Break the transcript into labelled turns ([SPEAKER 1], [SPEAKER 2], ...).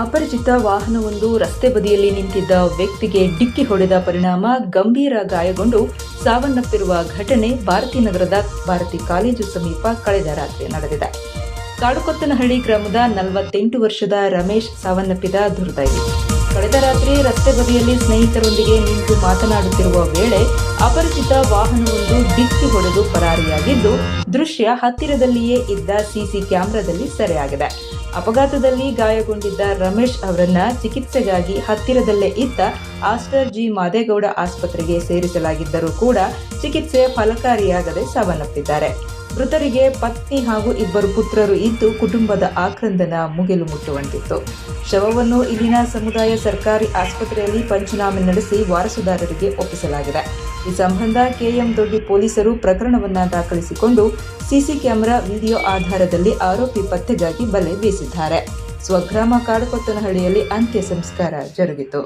[SPEAKER 1] ಅಪರಿಚಿತ ವಾಹನವೊಂದು ರಸ್ತೆ ಬದಿಯಲ್ಲಿ ನಿಂತಿದ್ದ ವ್ಯಕ್ತಿಗೆ ಡಿಕ್ಕಿ ಹೊಡೆದ ಪರಿಣಾಮ ಗಂಭೀರ ಗಾಯಗೊಂಡು ಸಾವನ್ನಪ್ಪಿರುವ ಘಟನೆ ಭಾರತೀನಗರದ ಭಾರತಿ ಕಾಲೇಜು ಸಮೀಪ ಕಳೆದ ರಾತ್ರಿ ನಡೆದಿದೆ. ಕಾಡುಕೊತ್ತನಹಳ್ಳಿ ಗ್ರಾಮದ 48 ವರ್ಷದ ರಮೇಶ್ ಸಾವನ್ನಪ್ಪಿದ ದುರ್ದೈವಿ. ಕಳೆದ ರಾತ್ರಿ ರಸ್ತೆ ಬದಿಯಲ್ಲಿ ಸ್ನೇಹಿತರೊಂದಿಗೆ ನಿಂತು ಮಾತನಾಡುತ್ತಿರುವ ವೇಳೆ ಅಪರಿಚಿತ ವಾಹನವೊಂದು ಡಿಕ್ಕಿ ಹೊಡೆದು ಪರಾರಿಯಾಗಿದ್ದು, ದೃಶ್ಯ ಹತ್ತಿರದಲ್ಲಿಯೇ ಇದ್ದ ಸಿಸಿ ಕ್ಯಾಮೆರಾದಲ್ಲಿ ಸೆರೆಯಾಗಿದೆ. ಅಪಘಾತದಲ್ಲಿ ಗಾಯಗೊಂಡಿದ್ದ ರಮೇಶ್ ಅವರನ್ನ ಚಿಕಿತ್ಸೆಗಾಗಿ ಹತ್ತಿರದಲ್ಲೇ ಇದ್ದ ಆಸ್ಟರ್ ಜಿ ಮಾದೇಗೌಡ ಆಸ್ಪತ್ರೆಗೆ ಸೇರಿಸಲಾಗಿದ್ದರೂ ಕೂಡ ಚಿಕಿತ್ಸೆ ಫಲಕಾರಿಯಾಗದೆ ಸಾವನ್ನಪ್ಪಿದ್ದಾರೆ. ಮೃತರಿಗೆ ಪತ್ನಿ ಹಾಗೂ 2 ಪುತ್ರರು ಇದ್ದು ಕುಟುಂಬದ ಆಕ್ರಂದನ ಮುಗಿಲು ಮುಟ್ಟುವಂತಿತ್ತು. ಶವವನ್ನು ಇಲ್ಲಿನ ಸಮುದಾಯ ಸರ್ಕಾರಿ ಆಸ್ಪತ್ರೆಯಲ್ಲಿ ಪಂಚನಾಮೆ ನಡೆಸಿ ವಾರಸುದಾರರಿಗೆ ಒಪ್ಪಿಸಲಾಗಿದೆ. ಈ ಸಂಬಂಧ ಕೆಎಂ ದೊಡ್ಡಿ ಪೊಲೀಸರು ಪ್ರಕರಣವನ್ನು ದಾಖಲಿಸಿಕೊಂಡು ಸಿಸಿ ಕ್ಯಾಮೆರಾ ವಿಡಿಯೋ ಆಧಾರದಲ್ಲಿ ಆರೋಪಿ ಪತ್ತೆಗಾಗಿ ಬಲೆ ಬೀಸಿದ್ದಾರೆ. ಸ್ವಗ್ರಾಮ ಕಾಡುಕೊತ್ತನಹಳ್ಳಿಯಲ್ಲಿ ಅಂತ್ಯ ಸಂಸ್ಕಾರ ಜರುಗಿತು.